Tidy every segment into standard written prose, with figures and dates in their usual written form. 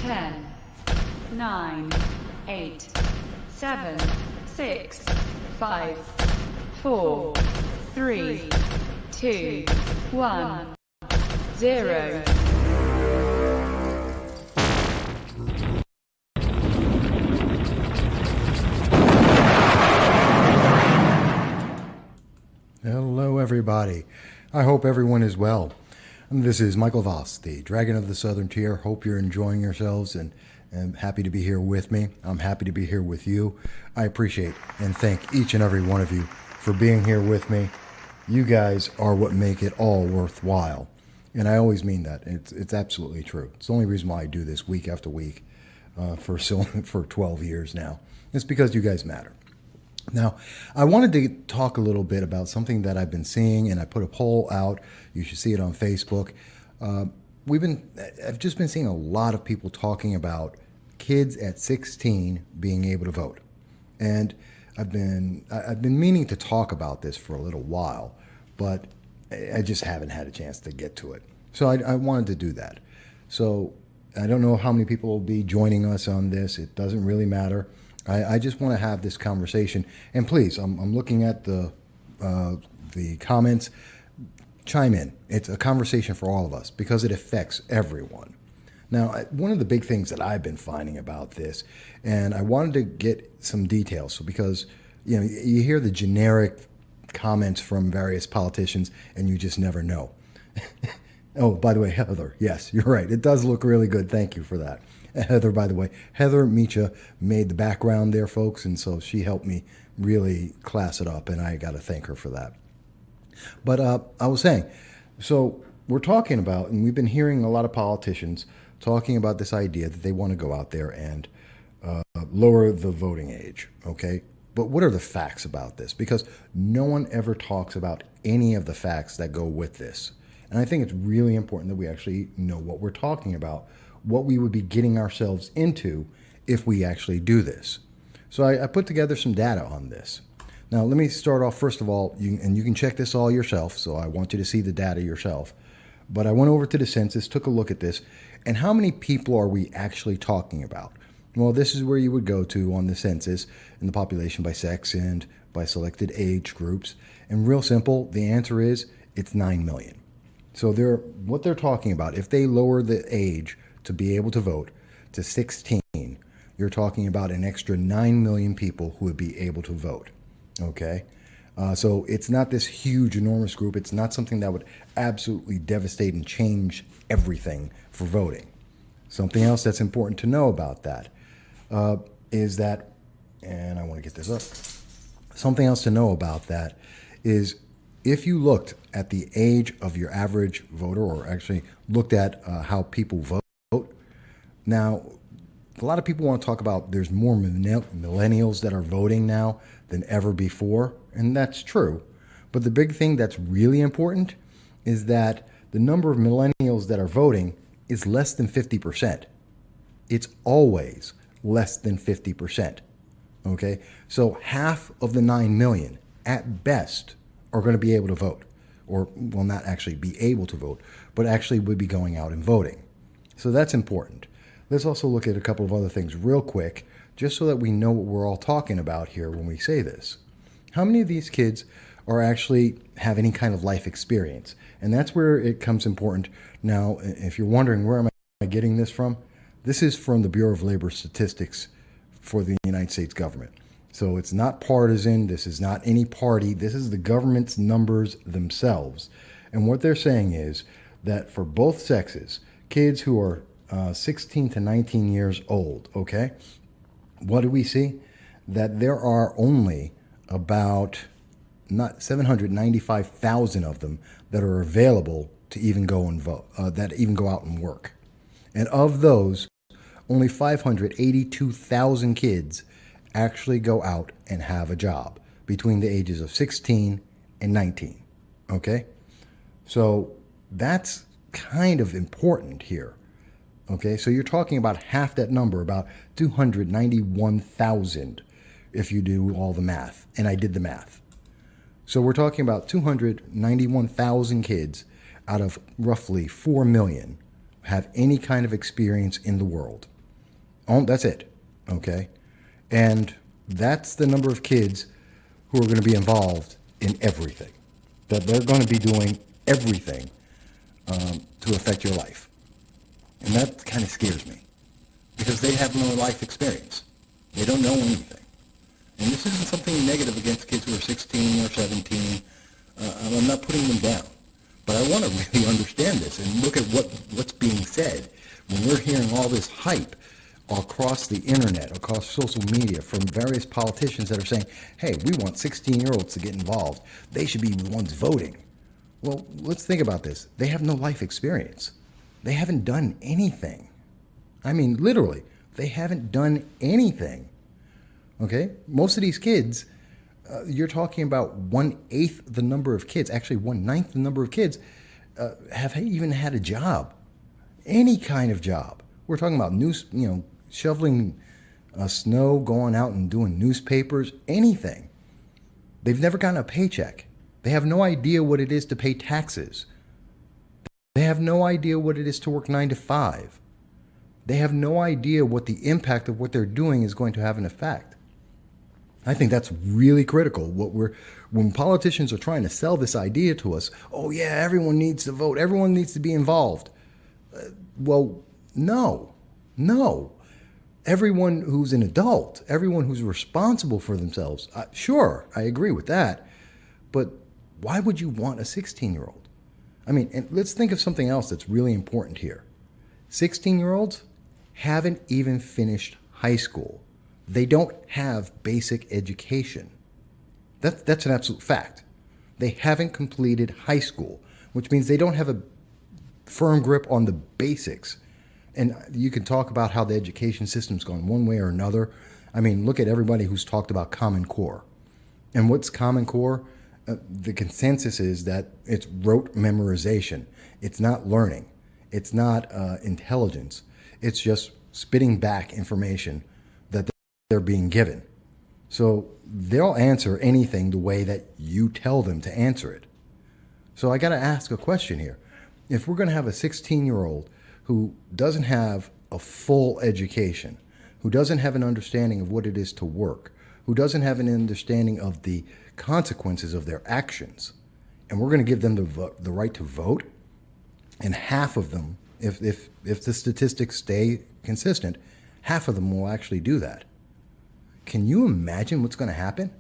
10, 9, 8, 7, 6, 5, 4, 3, 2, 1, 0. Hello, everybody. I hope everyone is well. This is Michael Voss, the Dragon of the Southern Tier. Hope you're enjoying yourselves and happy to be here with me. I'm happy to be here with you. I appreciate and thank each and every one of you for being here with me. You guys are what make it all worthwhile. And I always mean that. It's absolutely true. It's the only reason why I do this week after week for 12 years now. It's because you guys matter. Now, I wanted to talk a little bit about something that I've been seeing, and I put a poll out. You should see it on Facebook. I've just been seeing a lot of people talking about kids at 16 being able to vote, and I've been meaning to talk about this for a little while, but I just haven't had a chance to get to it. So I wanted to do that. So I don't know how many people will be joining us on this. It doesn't really matter. I just want to have this conversation, and please, I'm looking at the comments. Chime in. It's a conversation for all of us because it affects everyone. Now, one of the big things that I've been finding about this, and I wanted to get some details, so because you hear the generic comments from various politicians, and you just never know. Oh, by the way, Heather, yes, you're right. It does look really good. Thank you for that. Heather, by the way, Heather Micha made the background there, folks, and so she helped me really class it up, and I got to thank her for that. But I was saying, so we're talking about, and we've been hearing a lot of politicians talking about this idea that they want to go out there and lower the voting age, okay? But what are the facts about this? Because no one ever talks about any of the facts that go with this. And I think it's really important that we actually know what we're talking about, what we would be getting ourselves into if we actually do this. So I put together some data on this. Now, let me start off, first of all, and you can check this all yourself, so I want you to see the data yourself. But I went over to the census, took a look at this, and how many people are we actually talking about? Well, this is where you would go to on the census, in the population by sex and by selected age groups. And real simple, the answer is it's 9 million. So what they're talking about, if they lower the age to be able to vote to 16, you're talking about an extra 9 million people who would be able to vote, okay? So it's not this huge, enormous group. It's not something that would absolutely devastate and change everything for voting. Something else that's important to know about that is that, and I want to get this up, something else to know about that is if you looked at the age of your average voter, or actually looked at how people vote, now, a lot of people want to talk about there's more millennials that are voting now than ever before, and that's true. But the big thing that's really important is that the number of millennials that are voting is less than 50%. It's always less than 50%. Okay? So half of the 9 million, at best, are going to be able to vote. Or, well, not actually be able to vote, but actually would be going out and voting. So that's important. Let's also look at a couple of other things real quick, just so that we know what we're all talking about here when we say this. How many of these kids are actually have any kind of life experience? And that's where it comes important. Now, if you're wondering where am I getting this from, this is from the Bureau of Labor Statistics for the United States government. So it's not partisan. This is not any party. This is the government's numbers themselves. And what they're saying is that for both sexes, kids who are 16 to 19 years old, okay? What do we see? That there are only about 795,000 of them that are available to even go and vote, that even go out and work. And of those, only 582,000 kids actually go out and have a job between the ages of 16 and 19, okay? So that's kind of important here. Okay, so you're talking about half that number, about 291,000 if you do all the math, and I did the math. So we're talking about 291,000 kids out of roughly 4 million have any kind of experience in the world. That's it. Okay. And that's the number of kids who are going to be involved in everything. That they're going to be doing everything to affect your life. And that kind of scares me because they have no life experience. They don't know anything. And this isn't something negative against kids who are 16 or 17. I'm not putting them down. But I want to really understand this and look at what's being said when we're hearing all this hype across the internet, across social media from various politicians that are saying, hey, we want 16-year-olds to get involved. They should be the ones voting. Well, let's think about this. They have no life experience. They haven't done anything. I mean, literally, they haven't done anything. Okay? Most of these kids, you're talking about 1/8 the number of kids, actually 1/9 the number of kids have even had a job, any kind of job. We're talking about shoveling snow, going out and doing newspapers, anything. They've never gotten a paycheck. They have no idea what it is to pay taxes. They have no idea what it is to work 9 to 5. They have no idea what the impact of what they're doing is going to have an effect. I think that's really critical. When politicians are trying to sell this idea to us, oh yeah, everyone needs to vote, everyone needs to be involved. Well, no. Everyone who's an adult, everyone who's responsible for themselves, sure, I agree with that. But why would you want a 16-year-old? I mean, and let's think of something else that's really important here. 16-year-olds haven't even finished high school. They don't have basic education. That's an absolute fact. They haven't completed high school, which means they don't have a firm grip on the basics. And you can talk about how the education system's gone one way or another. I mean, look at everybody who's talked about Common Core. And what's Common Core? The consensus is that it's rote memorization. It's not learning. It's not intelligence. It's just spitting back information that they're being given. So they'll answer anything the way that you tell them to answer it. So I got to ask a question here. If we're going to have a 16-year-old who doesn't have a full education, who doesn't have an understanding of what it is to work, who doesn't have an understanding of the consequences of their actions, and we're going to give them the right to vote, and half of them, if the statistics stay consistent, half of them will actually do that. Can you imagine what's going to happen?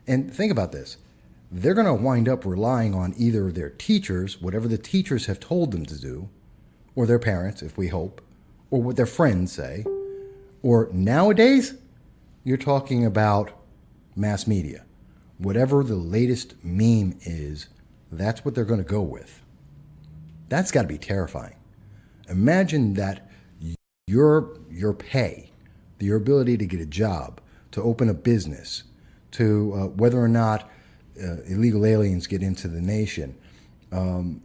And think about this. They're going to wind up relying on either their teachers, whatever the teachers have told them to do, or their parents, if we hope, or what their friends say. Or nowadays, you're talking about mass media. Whatever the latest meme is, that's what they're going to go with. That's got to be terrifying. Imagine that your pay, your ability to get a job, to open a business, to whether or not illegal aliens get into the nation,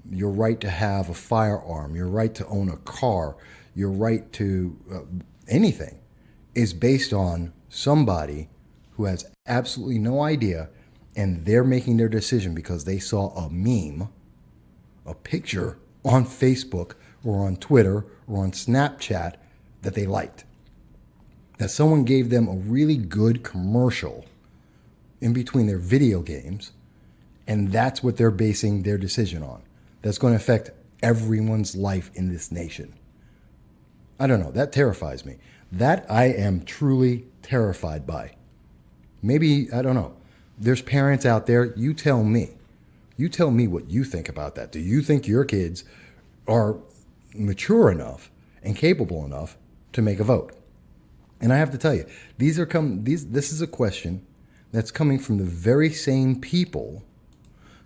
your right to have a firearm, your right to own a car, your right to anything is based on somebody who has absolutely no idea, and they're making their decision because they saw a meme, a picture on Facebook or on Twitter or on Snapchat that they liked. That someone gave them a really good commercial in between their video games, and that's what they're basing their decision on. That's going to affect everyone's life in this nation. I don't know. That terrifies me. That I am truly terrified by. Maybe, I don't know. There's parents out there. You tell me. You tell me what you think about that. Do you think your kids are mature enough and capable enough to make a vote? And I have to tell you, this is a question that's coming from the very same people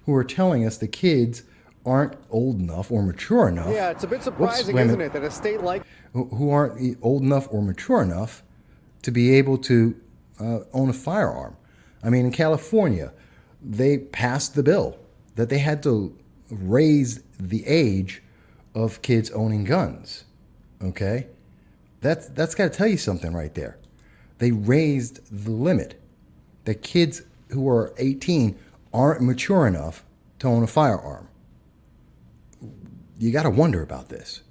who are telling us the kids aren't old enough or mature enough. Yeah, it's a bit surprising, isn't it, that a state like... Who aren't old enough or mature enough to be able to own a firearm. I mean, in California, they passed the bill that they had to raise the age of kids owning guns. Okay? That's got to tell you something right there. They raised the limit that kids who are 18 aren't mature enough to own a firearm. You got to wonder about this.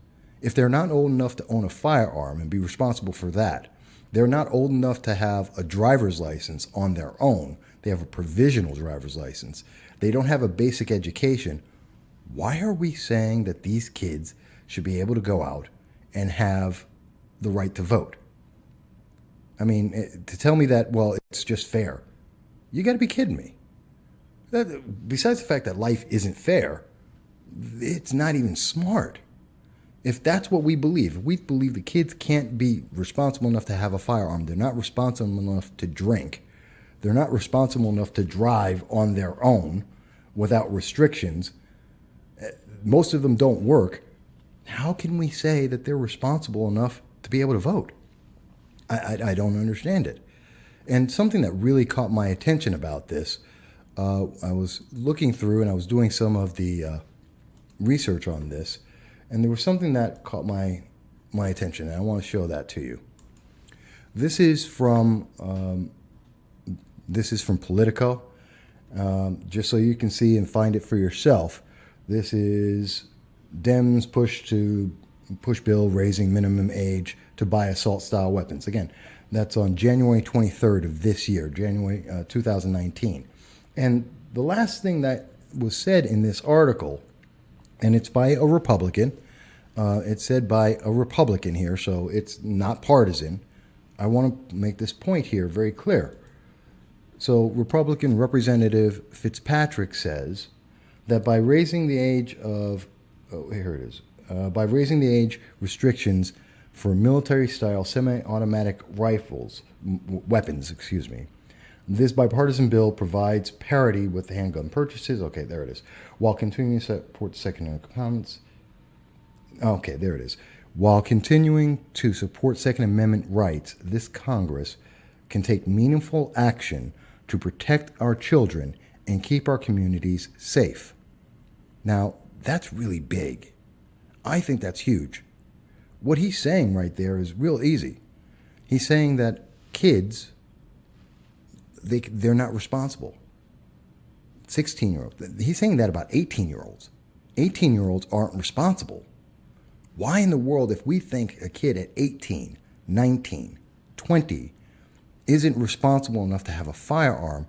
If they're not old enough to own a firearm and be responsible for that, they're not old enough to have a driver's license on their own. They have a provisional driver's license. They don't have a basic education. Why are we saying that these kids should be able to go out and have the right to vote? I mean, to tell me that, well, it's just fair. You got to be kidding me. Besides the fact that life isn't fair, it's not even smart. If that's what we believe, if we believe the kids can't be responsible enough to have a firearm, they're not responsible enough to drink, they're not responsible enough to drive on their own without restrictions, most of them don't work, how can we say that they're responsible enough to be able to vote? I don't understand it. And something that really caught my attention about this, I was looking through and I was doing some of the research on this, and there was something that caught my attention, and I want to show that to you. This is from Politico, just so you can see and find it for yourself. This is Dems push bill raising minimum age to buy assault-style weapons. Again, that's on January 23rd of this year, January 2019. And the last thing that was said in this article, and it's by a Republican, it's said by a Republican here, so it's not partisan. I want to make this point here very clear. So Republican Representative Fitzpatrick says that by raising the age of, by raising the age restrictions for military-style semi-automatic weapons, this bipartisan bill provides parity with handgun purchases. Okay, there it is. While continuing to support Second Amendment comments. Okay, there it is. While continuing to support Second Amendment rights, this Congress can take meaningful action to protect our children and keep our communities safe. Now, that's really big. I think that's huge. What he's saying right there is real easy. He's saying that kids, they're not responsible. 16-year-olds. He's saying that about 18-year-olds. 18-year-olds aren't responsible. Why in the world, if we think a kid at 18, 19, 20 isn't responsible enough to have a firearm,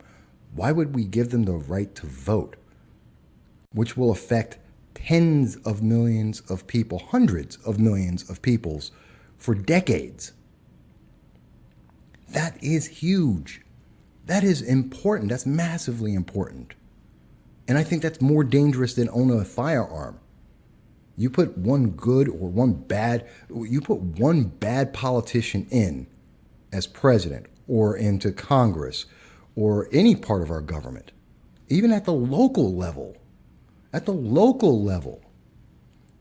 why would we give them the right to vote, which will affect tens of millions of people, hundreds of millions of people for decades? That is huge. That is important. That's massively important. And I think that's more dangerous than owning a firearm. You put one good or one bad, you put one bad politician in as president or into Congress or any part of our government, even at the local level. At the local level,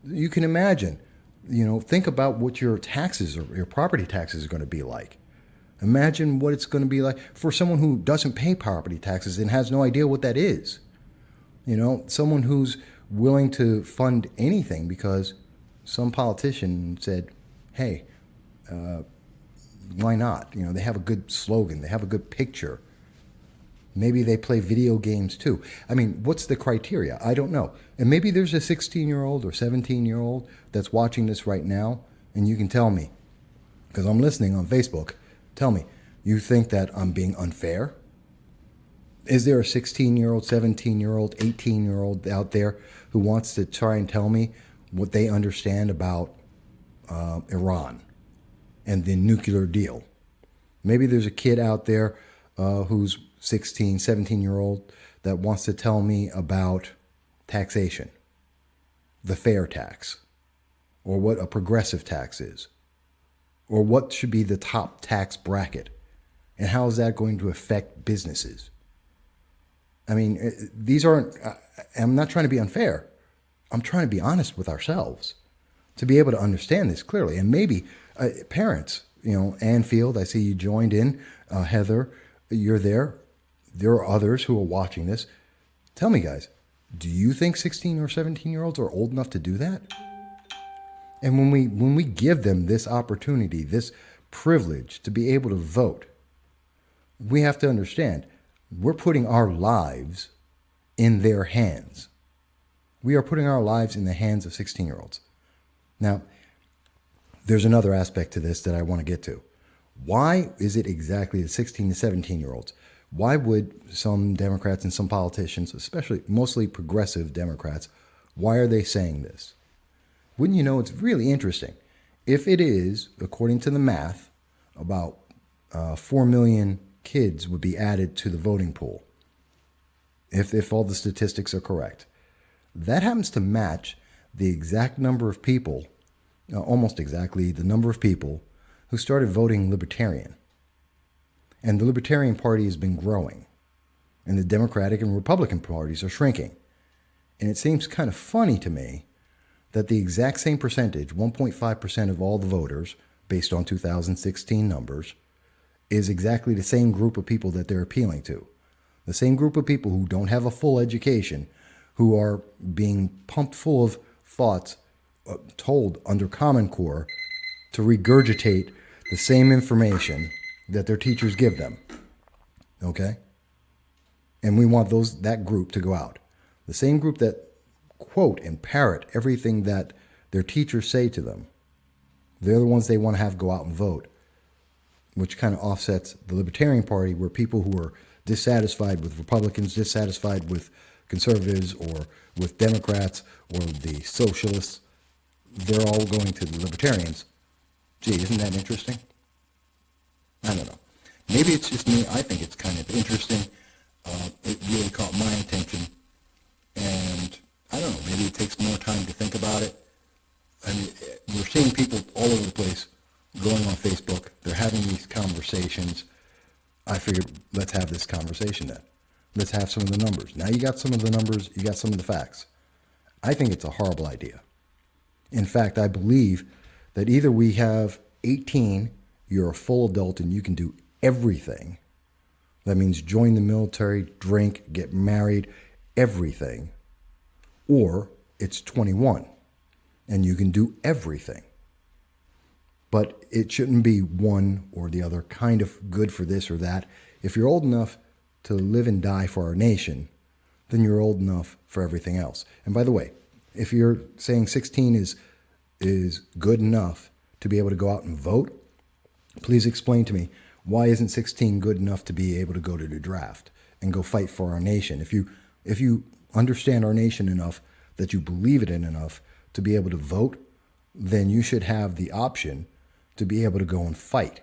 you can imagine, think about what your taxes or your property taxes are going to be like. Imagine what it's going to be like for someone who doesn't pay property taxes and has no idea what that is. Someone who's willing to fund anything because some politician said, hey, why not? They have a good slogan. They have a good picture. Maybe they play video games too. I mean, what's the criteria? I don't know. And maybe there's a 16-year-old or 17-year-old that's watching this right now, and you can tell me, because I'm listening on Facebook, tell me, you think that I'm being unfair? Is there a 16-year-old, 17-year-old, 18-year-old out there who wants to try and tell me what they understand about Iran and the nuclear deal? Maybe there's a kid out there who's 16, 17-year-old that wants to tell me about taxation, the fair tax, or what a progressive tax is, or what should be the top tax bracket, and how is that going to affect businesses? I mean, these aren't, I'm not trying to be unfair. I'm trying to be honest with ourselves to be able to understand this clearly. And maybe parents, Ann Field, I see you joined in. Heather, you're there. There are others who are watching this. Tell me, guys, do you think 16 or 17-year-olds are old enough to do that? And when we give them this opportunity, this privilege to be able to vote, we have to understand we're putting our lives in their hands. We are putting our lives in the hands of 16-year-olds. Now, there's another aspect to this that I want to get to. Why is it exactly the 16 to 17-year-olds? Why would some Democrats and some politicians, especially mostly progressive Democrats, why are they saying this? Wouldn't you know, it's really interesting. If it is, according to the math, about 4 million kids would be added to the voting pool, if all the statistics are correct, that happens to match the exact number of people, almost exactly the number of people who started voting Libertarian. And the Libertarian Party has been growing, and the Democratic and Republican parties are shrinking. And it seems kind of funny to me that the exact same percentage, 1.5% of all the voters, based on 2016 numbers, is exactly the same group of people that they're appealing to. The same group of people who don't have a full education, who are being pumped full of thoughts, told under Common Core to regurgitate the same information that their teachers give them. Okay? And we want that group to go out. The same group that quote and parrot everything that their teachers say to them. They're the ones they want to have go out and vote, which kind of offsets the Libertarian Party, where people who are dissatisfied with Republicans, dissatisfied with conservatives or with Democrats or the socialists, they're all going to the Libertarians. Gee, isn't that interesting? I don't know. Maybe it's just me. I think it's kind of interesting. It really caught my attention. And I don't know, maybe it takes more time to think about it. I mean, we're seeing people all over the place going on Facebook. They're having these conversations. I figured, let's have this conversation then. Let's have some of the numbers. Now you got some of the numbers, you got some of the facts. I think it's a horrible idea. In fact, I believe that either we have 18, you're a full adult and you can do everything. That means join the military, drink, get married, everything. Or it's 21 and you can do everything. But it shouldn't be one or the other, kind of good for this or that. If you're old enough to live and die for our nation, then you're old enough for everything else. And by the way, if you're saying 16 is good enough to be able to go out and vote, please explain to me, why isn't 16 good enough to be able to go to the draft and go fight for our nation? If you understand our nation enough, that you believe it in enough to be able to vote, then you should have the option to be able to go and fight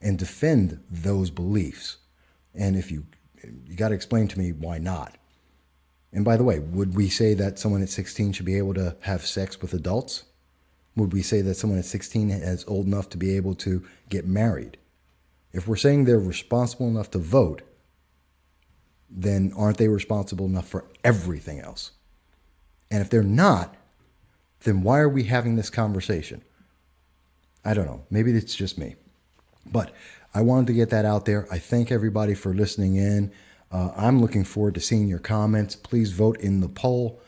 and defend those beliefs. And if you got to explain to me why not. And by the way, would we say that someone at 16 should be able to have sex with adults? Would we say that someone at 16 is old enough to be able to get married? If we're saying they're responsible enough to vote, then aren't they responsible enough for everything else? And if they're not, then why are we having this conversation? I don't know. Maybe it's just me. But I wanted to get that out there. I thank everybody for listening in. I'm looking forward to seeing your comments. Please vote in the poll.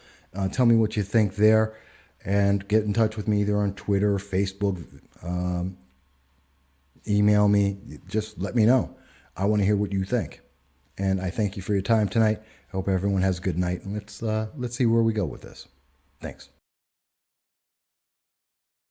Tell me what you think there. And get in touch with me either on Twitter, Facebook, email me. Just let me know. I want to hear what you think. And I thank you for your time tonight. I hope everyone has a good night. And let's see where we go with this. Thanks.